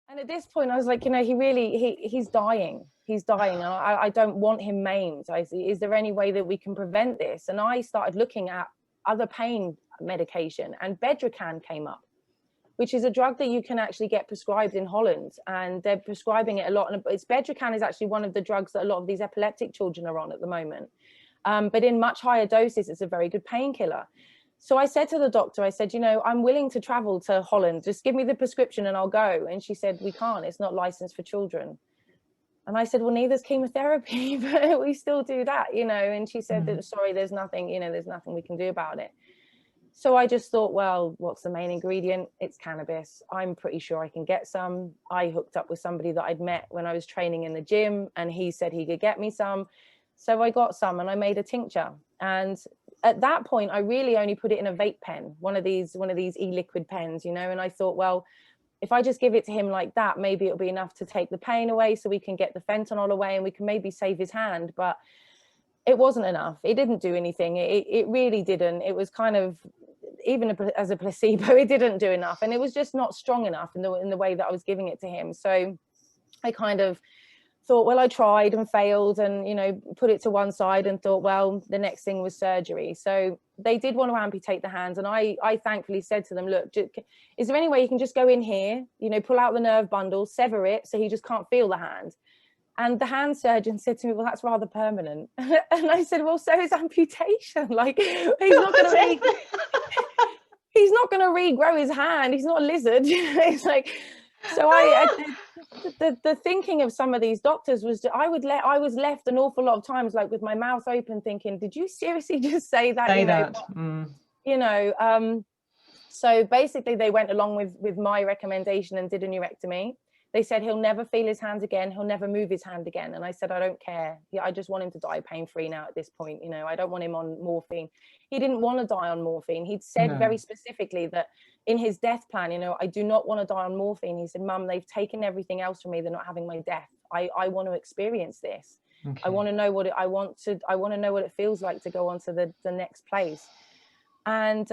And at this point, I was like, he's dying. He's dying. And I don't want him maimed. Is there any way that we can prevent this? And I started looking at other pain medication, and Bedrocan came up, which is a drug that you can actually get prescribed in Holland. And they're prescribing it a lot. And Bedrocan is actually one of the drugs that a lot of these epileptic children are on at the moment. But in much higher doses, it's a very good painkiller. So I said to the doctor, I said, I'm willing to travel to Holland. Just give me the prescription and I'll go. And she said, we can't. It's not licensed for children. And I said, well, neither's chemotherapy, but we still do that, And she said, sorry, there's nothing we can do about it. So I just thought, well, what's the main ingredient? It's cannabis. I'm pretty sure I can get some. I hooked up with somebody that I'd met when I was training in the gym, and he said he could get me some. So I got some and I made a tincture. And at that point, I really only put it in a vape pen, one of these e-liquid pens, and I thought, well, if I just give it to him like that, maybe it'll be enough to take the pain away so we can get the fentanyl away and we can maybe save his hand. But it wasn't enough. It didn't do anything. It really didn't. It was kind of, even as a placebo, it didn't do enough. And it was just not strong enough in the way that I was giving it to him. So I kind of thought, well, I tried and failed, and put it to one side and thought, well, the next thing was surgery. So they did want to amputate the hands, and I thankfully said to them, look, is there any way you can just go in here, pull out the nerve bundle, sever it so he just can't feel the hand? And the hand surgeon said to me, well, that's rather permanent. And I said, well, so is amputation. Like, he's not going to regrow his hand. He's not a lizard. It's like, so the thinking of some of these doctors was that I was left an awful lot of times, like with my mouth open, thinking, did you seriously just say that? So basically they went along with my recommendation and did a neurectomy. They said he'll never feel his hand again. He'll never move his hand again. And I said, I don't care. I just want him to die pain-free now at this point. I don't want him on morphine. He didn't want to die on morphine. He'd said very specifically that in his death plan, I do not want to die on morphine. He said, Mum, they've taken everything else from me. They're not having my death. I want to experience this. Okay. I want to know what it feels like to go on to the next place. And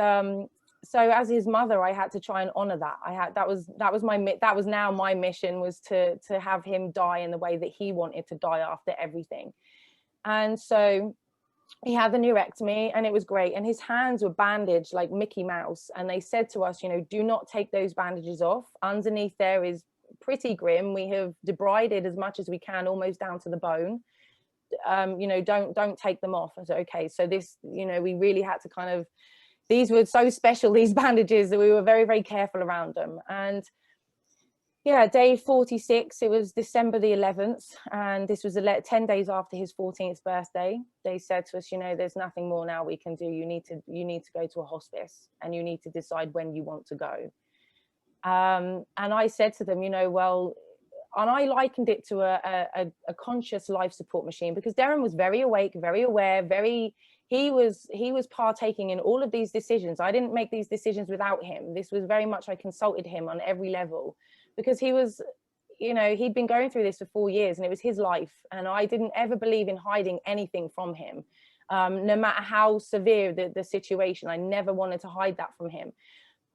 so as his mother, I had to try and honor that. That was now my mission, was to have him die in the way that he wanted to die after everything. And so he had the neurectomy and it was great. And his hands were bandaged like Mickey Mouse. And they said to us, do not take those bandages off. Underneath there is pretty grim. We have debrided as much as we can, almost down to the bone. Don't take them off. I said, okay. So this, we really had to kind of, these were so special, these bandages, that we were very, very careful around them. And yeah, day 46, it was December the 11th. And this was 10 days after his 14th birthday. They said to us, there's nothing more now we can do. You need to go to a hospice and you need to decide when you want to go. And I said to them, well, and I likened it to a conscious life support machine, because Darren was very awake, very aware, he was partaking in all of these decisions. I didn't make these decisions without him. This was very much, I consulted him on every level, because he was, he'd been going through this for 4 years and it was his life. And I didn't ever believe in hiding anything from him. No matter how severe the situation, I never wanted to hide that from him.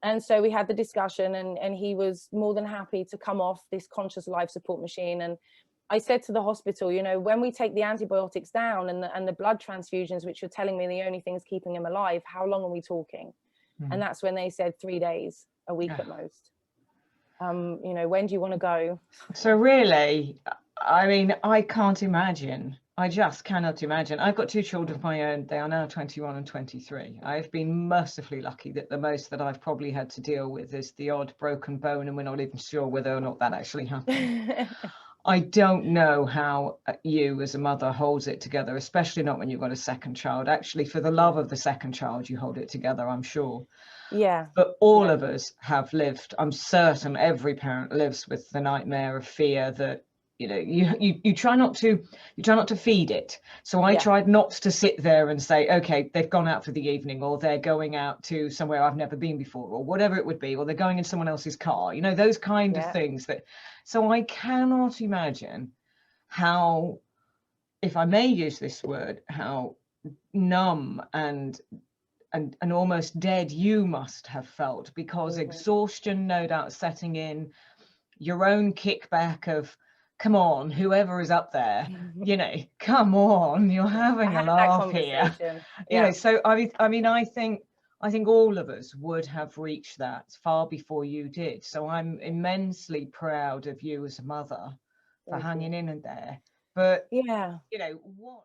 And so we had the discussion, and he was more than happy to come off this conscious life support machine. And I said to the hospital, when we take the antibiotics down and the blood transfusions, which you're telling me the only things keeping him alive, how long are we talking? And that's when they said 3 days, a week at most. When do you want to go? So really, I mean, I can't imagine. I just cannot imagine. I've got 2 children of my own. They are now 21 and 23. I've been mercifully lucky that the most that I've probably had to deal with is the odd broken bone, and we're not even sure whether or not that actually happened. I don't know how you as a mother holds it together, especially not when you've got a second child. Actually, for the love of the second child, you hold it together, I'm sure. Yeah. But all of us have lived, I'm certain every parent lives with the nightmare of fear that, you try not to feed it. So I tried not to sit there and say, okay, they've gone out for the evening, or they're going out to somewhere I've never been before, or whatever it would be, or they're going in someone else's car, those kind of things. So I cannot imagine how, if I may use this word, how numb and almost dead you must have felt, because exhaustion no doubt setting in, your own kickback of, come on, whoever is up there, you know, come on, you're having a laugh here. You know, so I mean, I think all of us would have reached that far before you did. So I'm immensely proud of you as a mother for hanging in there. But yeah, you know what